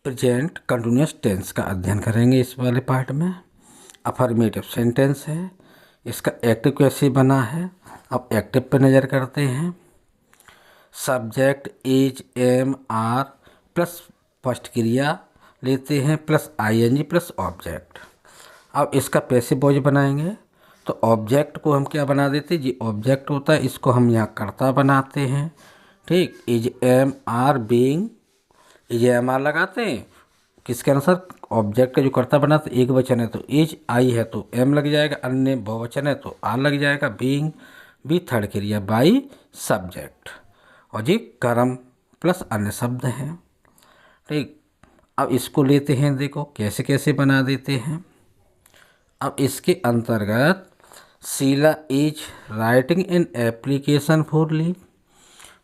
Present continuous tense का अध्ययन करेंगे इस वाले पार्ट में। अफर्मेटिव सेंटेंस है, इसका एक्टिव कैसे बना है। अब एक्टिव पे नज़र करते हैं। Subject is am are plus first क्रिया लेते हैं प्लस आईएनजी प्लस ऑब्जेक्ट। अब इसका पैसिव वॉइस बनाएंगे तो ऑब्जेक्ट को हम क्या बना देते हैं, जी ऑब्जेक्ट होता है, इसको हम यहाँ कर्ता बनाते हैं। ठीक, is am are being, is am are लगाते हैं किसके अनुसार, ऑब्जेक्ट का जो कर्ता बनाते, एक वचन है तो इज, आई है तो एम लग जाएगा, अन्य बहुवचन है तो आर लग जाएगा, बीइंग बी थर्ड क्रिया, बाई सब्जेक्ट, और जी कर्म प्लस अन्य शब्द हैं। ठीक, अब इसको लेते हैं, देखो कैसे कैसे बना देते हैं। अब इसके अंतर्गत Sheela is writing an application for leave,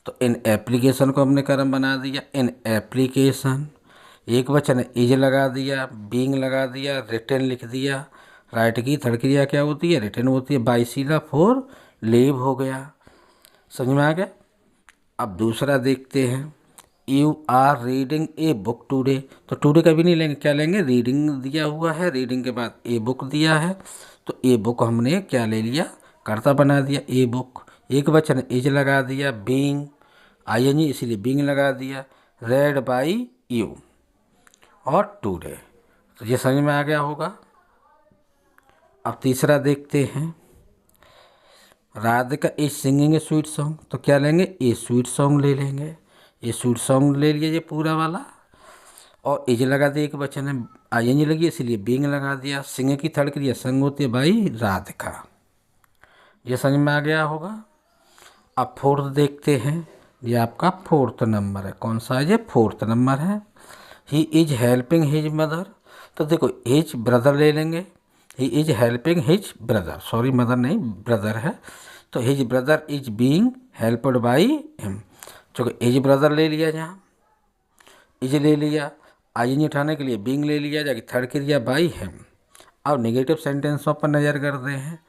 तो इन एप्लीकेशन को हमने कर्म बना दिया। इन एप्लीकेशन एक वचन है, इज लगा दिया, बीइंग लगा दिया, रिटन लिख दिया। राइट की थर्ड क्रिया क्या होती है, रिटन होती है। बाई शीला फॉर लीव हो गया। समझ में आ गया। अब दूसरा देखते हैं, you are reading a book today, तो टूडे कभी नहीं लेंगे, क्या लेंगे, रीडिंग दिया हुआ है, रीडिंग के बाद ए बुक दिया है तो ए बुक हमने क्या ले लिया, कर्ता बना दिया ए बुक। एक वचन इज लगा दिया, बीइंग आईएनजी इसीलिए बीइंग लगा दिया, रेड बाई यू और टूडे। तो ये समझ में आ गया होगा। अब तीसरा देखते हैं, Radhika is singing A sweet song, तो क्या लेंगे, ए स्वीट सॉन्ग ले लेंगे। ये स्वीट सॉन्ग ले लिया ये पूरा वाला, और इज लगा दिया, एक वचन है, आईएनजी लगी इसलिए बीइंग लगा दिया। सिंग की थर्ड क्रिया संग होती है बाई राधिका। ये समझ में आ गया होगा। अब फोर्थ देखते हैं, ये आपका फोर्थ नंबर है, कौन सा है, ये फोर्थ नंबर है। He is helping his mother, तो देखो हिज ब्रदर ले लेंगे, he is helping his brother, sorry mother नहीं ब्रदर है, तो his brother is being helped by him, चूँकि हिज ब्रदर ले लिया, जहाँ इज ले लिया, आई उठाने के लिए बीइंग ले लिया, जाके थर्ड क्रिया बाई हिम। अब निगेटिव सेंटेंसों पर नज़र करते हैं,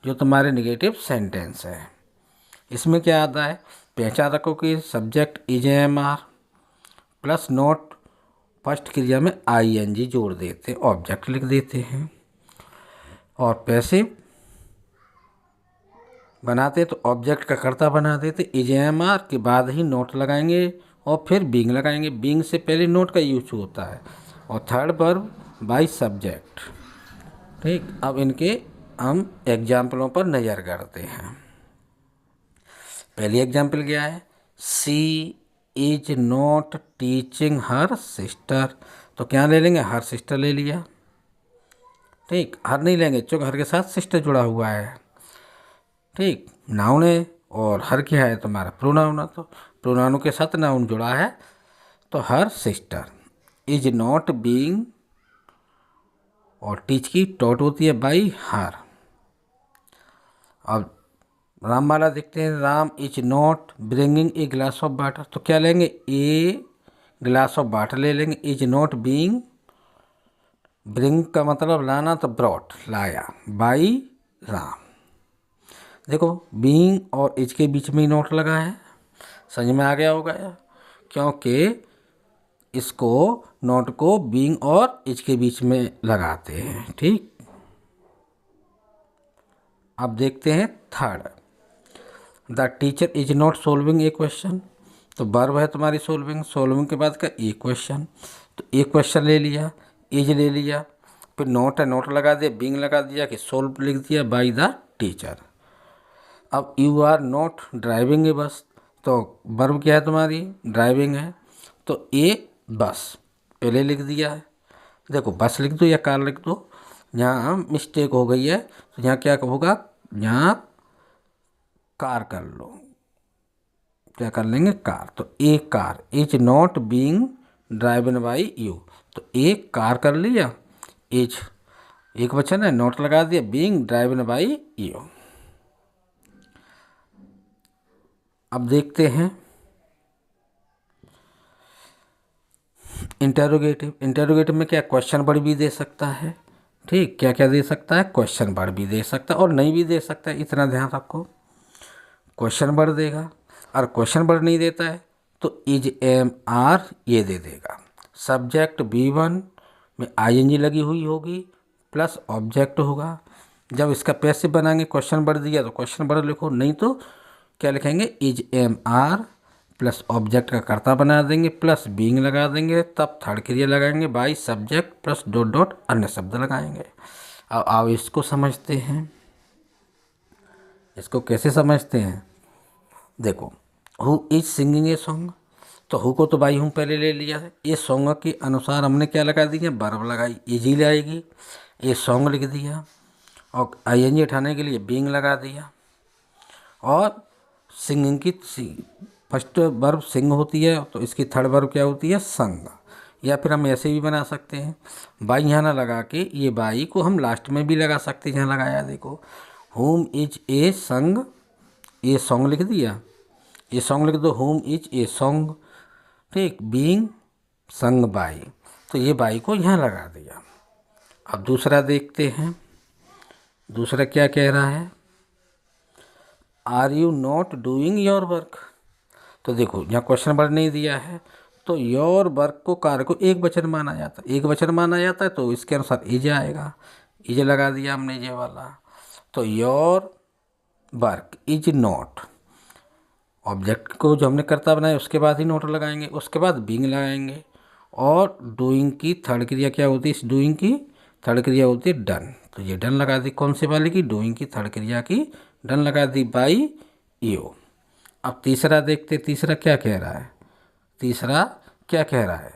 जो तुम्हारे निगेटिव सेंटेंस है। इसमें क्या आता है, पहचान रखो कि subject is am are plus not first क्रिया में आईएनजी जोड़ देते, ऑब्जेक्ट लिख देते हैं, और पैसिव बनाते तो ऑब्जेक्ट का कर्ता बना देते, इज एम आर के बाद ही नोट लगाएंगे और फिर बीइंग लगाएंगे, बीइंग से पहले नोट का यूज होता है, और थर्ड वर्ब बाई सब्जेक्ट। ठीक, अब इनके हम एग्जाम्पलों पर नज़र करते हैं। पहली एग्जाम्पल क्या है, she is not teaching her sister, तो क्या ले लेंगे, हर सिस्टर ले लिया। ठीक, हर नहीं लेंगे क्योंकि हर के साथ सिस्टर जुड़ा हुआ है। ठीक, नाउन है और हर क्या है तुम्हारा प्रोनाउन है, तो प्रोनाउन के साथ नाउन जुड़ा है, तो her sister is not being, और टीच की टॉट होती है बाई हर। अब राम वाला देखते हैं, Ram is not bringing a glass of water, तो क्या लेंगे, ए ग्लास ऑफ वाटर ले लेंगे, इज नॉट बीइंग, ब्रिंग का मतलब लाना, तो ब्रॉट लाया, बाई राम। देखो बीइंग और इज के बीच में ही नोट लगा है, समझ में आ गया होगा, क्योंकि इसको नोट को बीइंग और इज के बीच में लगाते हैं। ठीक, अब देखते हैं third, the teacher is not solving A question, तो वर्ब है तुम्हारी सोल्विंग, सोल्विंग के बाद का ए क्वेश्चन, तो ए क्वेश्चन ले लिया, इज ले लिया, फिर नोट है, नोट लगा दिया, बीइंग लगा दिया कि सोल्व लिख दिया बाई द टीचर। अब यू आर नॉट ड्राइविंग ए बस, तो वर्ब क्या है तुम्हारी, ड्राइविंग है, तो ए बस पहले लिख दिया है। देखो बस लिख दो या कार लिख दो, यहाँ मिस्टेक हो गई है तो यहाँ क्या होगा, यहाँ कार कर लो, क्या कर लेंगे, कार, तो a car is not being driven by you, तो ए कार कर लिया, इज एक वचन है, नॉट लगा दिया, बीइंग ड्राइवन बाई यू। अब देखते हैं इंटेरोगेटिव, इंटेरोगेटिव में क्या क्वेश्चन वर्ड भी दे सकता है। ठीक, क्या क्या दे सकता है, क्वेश्चन वर्ड भी दे सकता है और नहीं भी दे सकता है, इतना ध्यान रखो। क्वेश्चन वर्ड देगा, और क्वेश्चन वर्ड नहीं देता है तो इज एम आर ये दे देगा। सब्जेक्ट B1 में ING लगी हुई होगी प्लस ऑब्जेक्ट होगा। जब इसका पैसिव बनाएंगे, क्वेश्चन वर्ड दिया तो क्वेश्चन वर्ड लिखो, नहीं तो क्या लिखेंगे, is am are plus object का कर्ता बना देंगे प्लस बीइंग लगा देंगे, तब थर्ड क्रिया लगाएंगे by subject plus dot dot अन्य शब्द लगाएंगे। अब आओ इसको समझते हैं। इसको कैसे समझते हैं, देखो, who is singing a song, तो हु को तो भाई हूँ पहले ले लिया है। ये सॉन्ग के अनुसार हमने क्या लगा दिया, वर्ब लगाई, इजी लाएगी, ये सॉन्ग लिख दिया और ING उठाने के लिए बीइंग लगा दिया। और सिंगिंग की फर्स्ट वर्ब सिंग होती है तो इसकी थर्ड वर्ब क्या होती है, संग। या फिर हम ऐसे भी बना सकते हैं, बाई यहाँ ना लगा के ये बाई को हम लास्ट में भी लगा सकते हैं, यहाँ लगाया देखो, होम इज ए संग, ये सॉन्ग लिख दिया, ये सॉन्ग लिख दो, होम इज ए सॉन्ग, ठीक, बीइंग संग बाई, तो ये बाई को यहाँ लगा दिया। अब दूसरा देखते हैं, दूसरा क्या कह रहा है, are you not doing your work, तो देखो यहाँ क्वेश्चन वर्ड नहीं दिया है, तो योर वर्क को कार्य को एक वचन माना जाता है, एक वचन माना जाता है तो इसके अनुसार इज आएगा, इज लगा दिया हमने ये वाला। तो your work is not, object को जो हमने कर्ता बनाया उसके बाद ही नोट लगाएंगे, उसके बाद बीइंग लगाएंगे। और डूइंग की थर्ड क्रिया क्या होती है, इस डूइंग की थर्ड क्रिया होती है डन, तो ये डन लगा दी, कौन से वाले की, डूइंग की थर्ड क्रिया की डन लगा दी बाई यू। अब तीसरा देखते, तीसरा क्या कह रहा है, तीसरा क्या कह रहा है,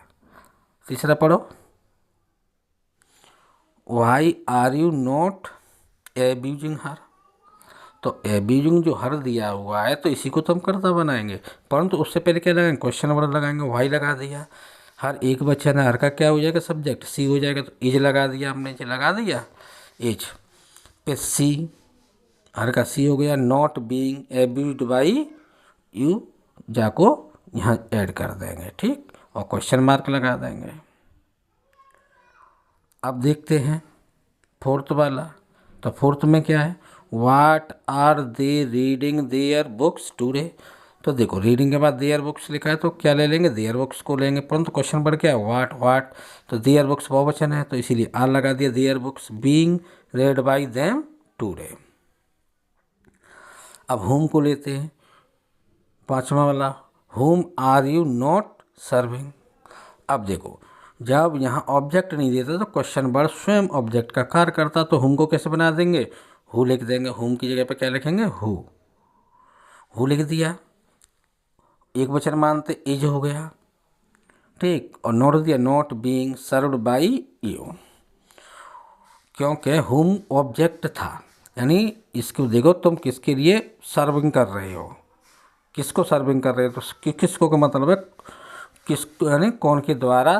तीसरा पढ़ो, why are you not abusing her, तो एब्यूजिंग जो हर दिया हुआ है तो इसी को तो हम कर्ता बनाएंगे, परंतु उससे पहले क्या लगाएंगे, क्वेश्चन वर्ड लगाएंगे, वाई लगा दिया, हर एक बच्चा ने हर का क्या हो जाएगा, सब्जेक्ट सी हो जाएगा, तो इज लगा दिया हमने, जो लगा दिया इज पे सी, हर का सी हो गया, नॉट बीइंग एब्यूज्ड बाई यू जाको यहाँ ऐड कर देंगे, ठीक, और क्वेश्चन मार्क लगा देंगे। अब देखते हैं फोर्थ वाला, तो फोर्थ में क्या है, what are they reading their books today, तो देखो रीडिंग के बाद देयर बुक्स लिखा है तो क्या ले लेंगे, देयर बुक्स को लेंगे, परंतु क्वेश्चन पर क्या है, वाट वाट, तो देयर बुक्स बहुवचन है तो इसीलिए आर लगा दिया, their books being read by them today. अब होम को लेते हैं, पांचवा वाला, whom are you not serving, अब देखो जब यहाँ ऑब्जेक्ट नहीं देता तो क्वेश्चन वर्ड स्वयं ऑब्जेक्ट का कार्य करता, तो होम को कैसे बना देंगे, हु लिख देंगे, होम की जगह पे क्या लिखेंगे, हु लिख दिया, एक वचन मानते इज हो गया, ठीक, और नोट दिया, not being served by you, क्योंकि होम ऑब्जेक्ट था, यानी इसको देखो तुम किसके लिए सर्विंग कर रहे हो, किसको सर्विंग कर रहे हो, तो किसको का मतलब है किस, यानी कौन के द्वारा,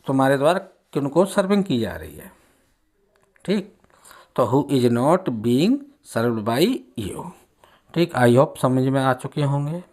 तुम्हारे द्वारा किनको सर्विंग की जा रही है, ठीक, तो who is not being served by you, ठीक। आई होप समझ में आ चुके होंगे।